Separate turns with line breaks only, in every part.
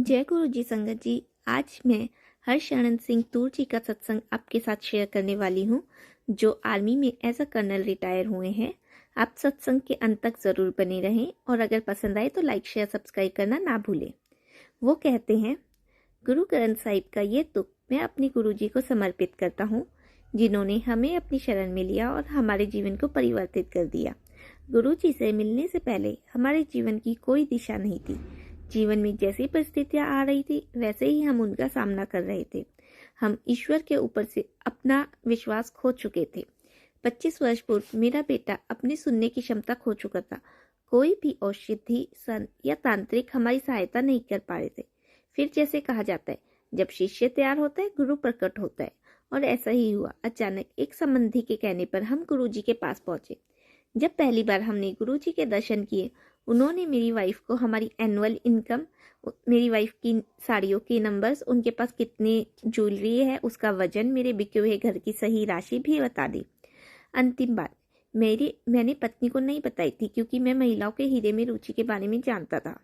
जय गुरु जी संगत जी। आज मैं हरशरण सिंह तूर जी का सत्संग आपके साथ शेयर करने वाली हूँ, जो आर्मी में एज अ कर्नल रिटायर हुए हैं। आप सत्संग के अंत तक जरूर बने रहें और अगर पसंद आए तो लाइक शेयर सब्सक्राइब करना ना भूलें। वो कहते हैं, गुरु ग्रंथ साहिब का ये तुक मैं अपने गुरु जी को समर्पित करता हूँ, जिन्होंने हमें अपनी शरण में लिया और हमारे जीवन को परिवर्तित कर दिया। गुरु जी से मिलने से पहले हमारे जीवन की कोई दिशा नहीं थी। जीवन में जैसी परिस्थितियां आ रही थी वैसे ही हम उनका सामना कर रहे थे। हम ईश्वर के ऊपर से अपना विश्वास खो चुके थे। 25 वर्ष पूर्व मेरा बेटा अपनी सुनने की क्षमता खो चुका था। कोई भी औषधि संत या तांत्रिक हमारी सहायता नहीं कर पा रहे थे। फिर जैसे कहा जाता है, जब शिष्य तैयार होता है गुरु प्रकट होता है, और ऐसा ही हुआ। अचानक एक संबंधी के कहने पर हम गुरु जी के पास पहुंचे। जब पहली बार हमने गुरु जी के दर्शन किए, उन्होंने मेरी वाइफ को हमारी एनुअल इनकम, मेरी वाइफ की साड़ियों के नंबर्स, उनके पास कितने ज्वेलरी है, उसका वजन, मेरे बिके हुए घर की सही राशि भी बता दी। अंतिम बात मैंने पत्नी को नहीं बताई थी, क्योंकि मैं महिलाओं के हीरे में रुचि के बारे में जानता था।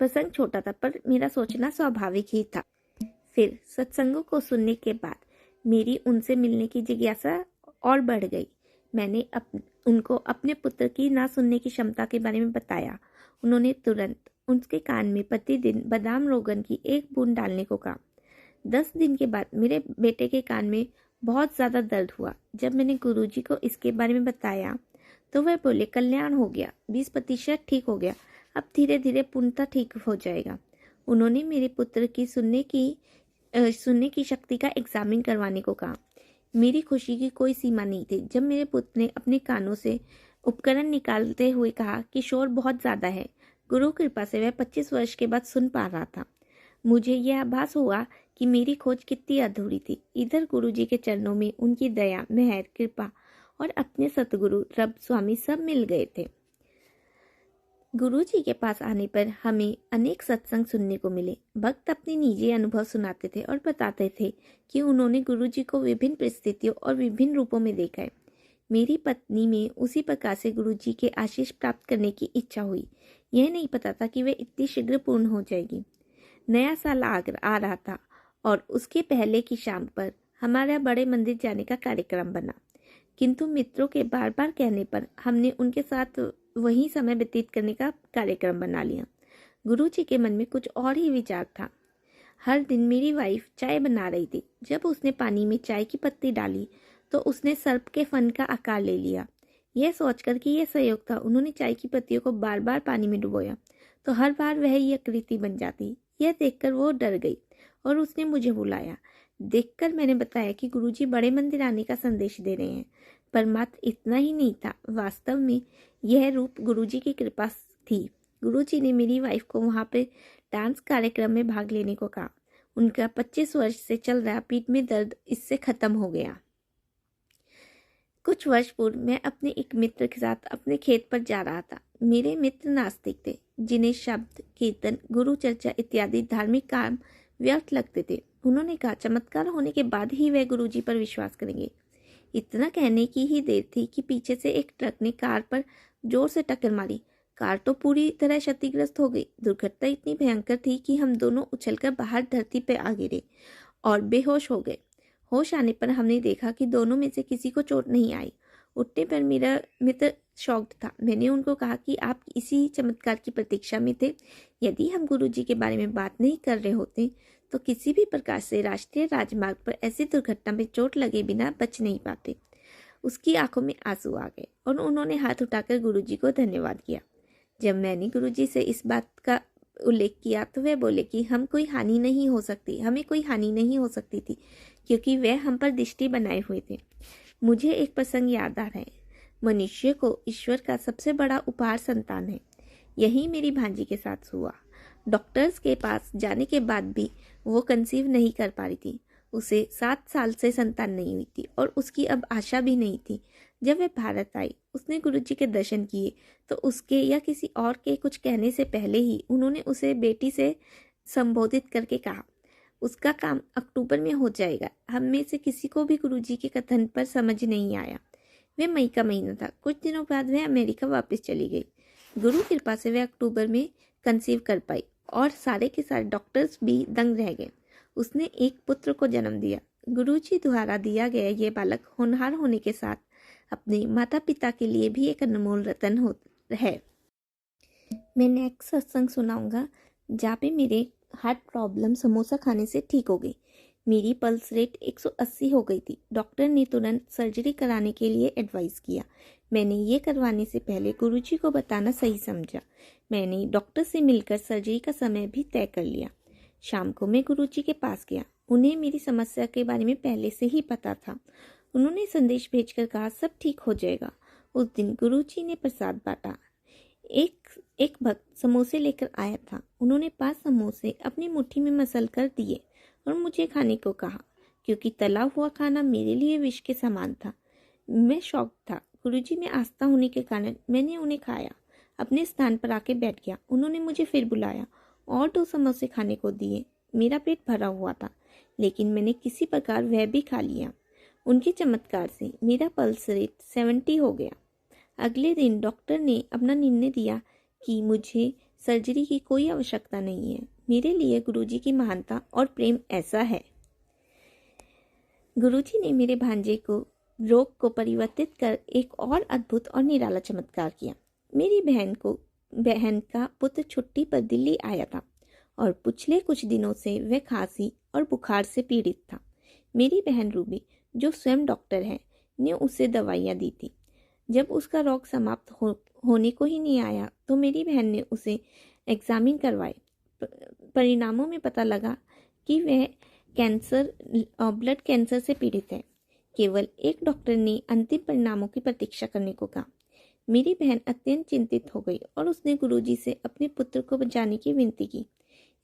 प्रसंग छोटा था पर मेरा सोचना स्वाभाविक ही था। फिर सत्संगों को सुनने के बाद मेरी उनसे मिलने की जिज्ञासा और बढ़ गई। मैंने उनको अपने पुत्र की ना सुनने की क्षमता के बारे में बताया। उन्होंने तुरंत उसके कान में प्रतिदिन बादाम रोगन की एक बूंद डालने को कहा। 10 दिन के बाद मेरे बेटे के कान में बहुत ज्यादा दर्द हुआ। जब मैंने गुरुजी को इसके बारे में बताया तो वह बोले, कल्याण हो गया, 20% ठीक हो गया, अब धीरे धीरे पूर्णतः ठीक हो जाएगा। उन्होंने मेरे पुत्र की सुनने की शक्ति का एग्जामिन करवाने को कहा। मेरी खुशी की कोई सीमा नहीं थी जब मेरे पुत्र ने अपने कानों से उपकरण निकालते हुए कहा कि शोर बहुत ज्यादा है। गुरु कृपा से वह 25 वर्ष के बाद सुन पा रहा था। मुझे यह आभास हुआ कि मेरी खोज कितनी अधूरी थी। इधर गुरु जी के चरणों में उनकी दया, मेहर, कृपा और अपने सतगुरु रब स्वामी सब मिल गए थे। गुरु जी के पास आने पर हमें अनेक सत्संग सुनने को मिले। भक्त अपने निजी अनुभव सुनाते थे और बताते थे कि उन्होंने गुरु जी को विभिन्न परिस्थितियों और विभिन्न रूपों में देखा है। मेरी पत्नी में उसी प्रकार से गुरु जी के आशीष प्राप्त करने की इच्छा हुई। यह नहीं पता था कि वे इतनी शीघ्र पूर्ण हो जाएगी। नया साल आ रहा था और उसके पहले की शाम पर हमारा बड़े मंदिर जाने का कार्यक्रम बना, किंतु मित्रों के बार बार कहने पर हमने उनके साथ वही समय व्यतीत करने का कार्यक्रम बना लिया। गुरु जी के मन में कुछ और ही विचार था। हर दिन मेरी वाइफ चाय बना रही थी। जब उसने पानी में चाय की पत्ती डाली तो उसने सर्प के फन का आकार ले लिया। यह सोचकर कि यह संयोग था, उन्होंने चाय की पत्तियों को बार बार पानी में डुबोया तो हर बार वह ही आकृति बन जाती। यह देखकर वो डर गई और उसने मुझे बुलाया। देखकर मैंने बताया कि गुरुजी बड़े मंदिर आने का संदेश दे रहे हैं। पर मात्र इतना ही नहीं था, वास्तव में यह रूप गुरुजी की कृपा थी। गुरुजी ने मेरी वाइफ को वहां पे डांस कार्यक्रम में भाग लेने को कहा। उनका 25 वर्ष से चल रहा पीठ में दर्द इससे खत्म हो गया। कुछ वर्ष पूर्व मैं अपने एक मित्र के साथ अपने खेत पर जा रहा था। मेरे मित्र नास्तिक थे, जिन्हें शब्द, कीर्तन, गुरु चर्चा इत्यादि धार्मिक काम व्यर्थ लगते थे। उन्होंने कहा, चमत्कार होने के बाद ही वह गुरुजी पर विश्वास करेंगे। इतना कहने की ही देर थी कि पीछे से एक ट्रक ने कार पर जोर से टक्कर मारी। कार तो पूरी तरह क्षतिग्रस्त हो गई। दुर्घटना इतनी भयंकर थी कि हम दोनों उछलकर बाहर धरती पर आ गिरे और बेहोश हो गए। होश आने पर हमने देखा कि दोनों में से किसी को चोट नहीं आई। उठने पर मेरा मित्र शॉक्ड था। मैंने उनको कहा कि आप इसी चमत्कार की प्रतीक्षा में थे। यदि हम गुरुजी के बारे में बात नहीं कर रहे होते तो किसी भी प्रकार से राष्ट्रीय राजमार्ग पर ऐसी दुर्घटना में चोट लगे बिना बच नहीं पाते। उसकी आंखों में आंसू आ गए और उन्होंने हाथ उठाकर गुरुजी को धन्यवाद किया। जब मैंने गुरुजी से इस बात का उल्लेख किया तो वह बोले कि हमें कोई हानि नहीं हो सकती थी, क्योंकि वह हम पर दृष्टि बनाए हुए थे। मुझे एक प्रसंग याद आ रहा है। मनुष्य को ईश्वर का सबसे बड़ा उपहार संतान है। यही मेरी भांजी के साथ हुआ। डॉक्टर्स के पास जाने के बाद भी वो कंसीव नहीं कर पा रही थी। उसे 7 साल से संतान नहीं हुई थी और उसकी अब आशा भी नहीं थी। जब वह भारत आई, उसने गुरुजी के दर्शन किए तो उसके या किसी और के कुछ कहने से पहले ही उन्होंने उसे बेटी से संबोधित करके कहा, उसका काम अक्टूबर में हो जाएगा। हम में से किसी को भी गुरुजी के कथन पर समझ नहीं आया। वह मई का महीना था। कुछ दिनों बाद वह अमेरिका वापस चली गई। गुरु कृपा से वह अक्टूबर में कंसीव कर पाई। और सारे के सारे डॉक्टर्स भी दंग रह गए। उसने एक पुत्र को जन्म दिया। गुरुजी द्वारा दिया गया ये बालक होनहार होने के साथ अपने माता पिता के लिए भी एक अनमोल रतन है। मैं नेक्स्ट सत्संग सुनाऊंगा जहाँ पे मेरे हार्ट प्रॉब्लम समोसा खाने से ठीक हो गई। मेरी पल्स रेट 180 हो गई थी। डॉक्टर ने तुरंत सर्जरी कराने के लिए एडवाइस किया। मैंने ये करवाने से पहले गुरुजी को बताना सही समझा। मैंने डॉक्टर से मिलकर सर्जरी का समय भी तय कर लिया। शाम को मैं गुरुजी के पास गया। उन्हें मेरी समस्या के बारे में पहले से ही पता था। उन्होंने संदेश भेजकर कहा सब ठीक हो जाएगा। उस दिन गुरुजी ने प्रसाद बांटा। एक भक्त समोसे लेकर आया था। उन्होंने 5 समोसे अपनी मुट्ठी में मसल कर दिए और मुझे खाने को कहा, क्योंकि तला हुआ खाना मेरे लिए विष के समान था। मैं शॉक था। गुरुजी में आस्था होने के कारण मैंने उन्हें खाया। अपने स्थान पर आके बैठ गया। उन्होंने मुझे फिर बुलाया और 2 समोसे खाने को दिए। मेरा पेट भरा हुआ था, लेकिन मैंने किसी प्रकार वह भी खा लिया। उनके चमत्कार से मेरा पल्स रेट 70 हो गया। अगले दिन डॉक्टर ने अपना निर्णय दिया कि मुझे सर्जरी की कोई आवश्यकता नहीं है। मेरे लिए गुरुजी की महानता और प्रेम ऐसा है। गुरुजी ने मेरे भांजे को रोग को परिवर्तित कर एक और अद्भुत और निराला चमत्कार किया। मेरी बहन का पुत्र छुट्टी पर दिल्ली आया था और पिछले कुछ दिनों से वह खांसी और बुखार से पीड़ित था। मेरी बहन रूबी, जो स्वयं डॉक्टर है, ने उसे दवाइयाँ दी थी। जब उसका रोग समाप्त होने को ही नहीं आया तो मेरी बहन ने उसे एग्जामिन करवाए। परिणामों में पता लगा कि वह ब्लड कैंसर से पीड़ित है। केवल एक डॉक्टर ने अंतिम परिणामों की प्रतीक्षा करने को कहा। मेरी बहन अत्यंत चिंतित हो गई और उसने गुरुजी से अपने पुत्र को बचाने की विनती की।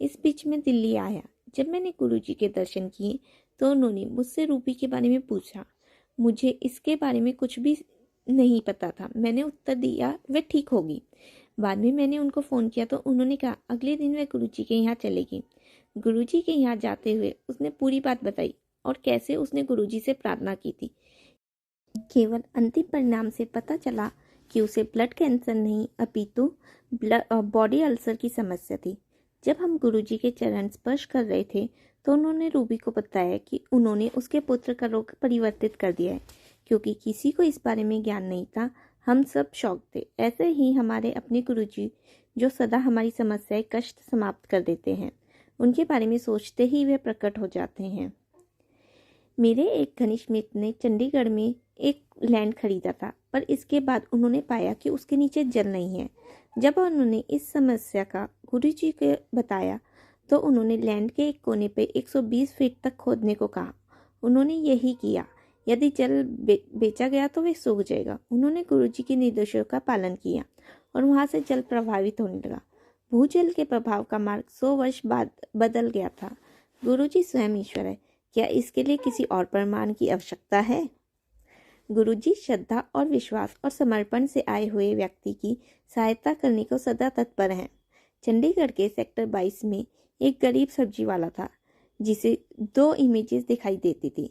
इस बीच में दिल्ली आया। जब मैंने गुरुजी के दर्शन किए तो उन्होंने मुझसे रूबी के बारे में पूछा। मुझे इसके बारे में कुछ भी नहीं पता था। मैंने उत्तर दिया वह ठीक होगी। बाद में मैंने उनको फ़ोन किया तो उन्होंने कहा अगले दिन वह गुरुजी के यहाँ चलेगी। गुरुजी के यहाँ जाते हुए उसने पूरी बात बताई और कैसे उसने गुरुजी से प्रार्थना की थी। केवल अंतिम परिणाम से पता चला कि उसे ब्लड कैंसर नहीं अपितु बॉडी अल्सर की समस्या थी। जब हम गुरुजी के चरण स्पर्श कर रहे थे तो उन्होंने रूबी को बताया कि उन्होंने उसके पुत्र का रोग परिवर्तित कर दिया है। क्योंकि किसी को इस बारे में ज्ञान नहीं था, हम सब शौक थे। ऐसे ही हमारे अपने गुरुजी, जो सदा हमारी समस्याएं कष्ट समाप्त कर देते हैं, उनके बारे में सोचते ही वे प्रकट हो जाते हैं। मेरे एक घनिष्ठ मित्र ने चंडीगढ़ में एक लैंड खरीदा था, पर इसके बाद उन्होंने पाया कि उसके नीचे जल नहीं है। जब उन्होंने इस समस्या का गुरुजी को बताया तो उन्होंने लैंड के एक कोने पे 120 फीट तक खोदने को कहा। उन्होंने यही किया। यदि जल बेचा गया तो वह सूख जाएगा। उन्होंने गुरुजी के निर्देशों का पालन किया और वहां से जल प्रभावित होने लगा। भूजल के प्रभाव का मार्ग 100 वर्ष बाद बदल गया था। गुरुजी स्वयं ईश्वर है। क्या इसके लिए किसी और प्रमाण की आवश्यकता है? गुरुजी श्रद्धा और विश्वास और समर्पण से आए हुए व्यक्ति की सहायता करने को सदा तत्पर हैं। चंडीगढ़ के सेक्टर 22 में एक गरीब सब्जी वाला था, जिसे 2 इमेजेस दिखाई देती थी।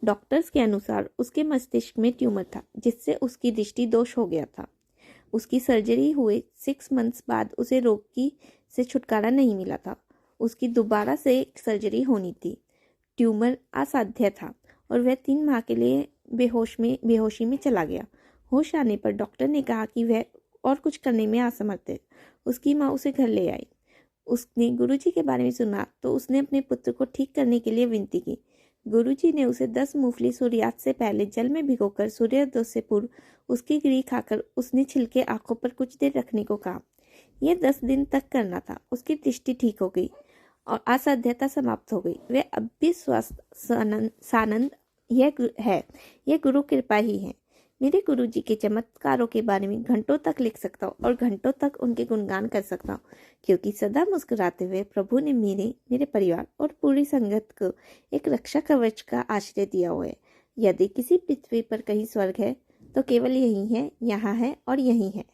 डॉक्टर्स के अनुसार उसके मस्तिष्क में ट्यूमर था, जिससे उसकी दृष्टि दोष हो गया था। उसकी सर्जरी हुए 6 मंथ्स बाद उसे रोग से छुटकारा नहीं मिला था। उसकी दोबारा से सर्जरी होनी थी। ट्यूमर असाध्य था और वह 3 माह के लिए बेहोशी में चला गया। होश आने पर डॉक्टर ने कहा कि वह और कुछ करने में असमर्थ है। उसकी माँ उसे घर ले आई। उसने गुरुजी के बारे में सुना तो उसने अपने पुत्र को ठीक करने के लिए विनती की। गुरुजी ने उसे 10 मूंगफली सूर्यास्त से पहले जल में भिगोकर सूर्योदय से पूर्व उसकी गिरी खाकर उसने छिलके आंखों पर कुछ देर रखने को कहा। यह 10 दिन तक करना था। उसकी दृष्टि ठीक हो गई और असाध्यता समाप्त हो गई। वह अब भी स्वस्थ सानंद यह गुरु कृपा ही है। मेरे गुरुजी के चमत्कारों के बारे में घंटों तक लिख सकता हूँ और घंटों तक उनके गुणगान कर सकता हूँ, क्योंकि सदा मुस्कुराते हुए प्रभु ने मेरे परिवार और पूरी संगत को एक रक्षा कवच का आश्रय दिया हुआ है। यदि किसी पृथ्वी पर कहीं स्वर्ग है तो केवल यही है, यहाँ है और यही है।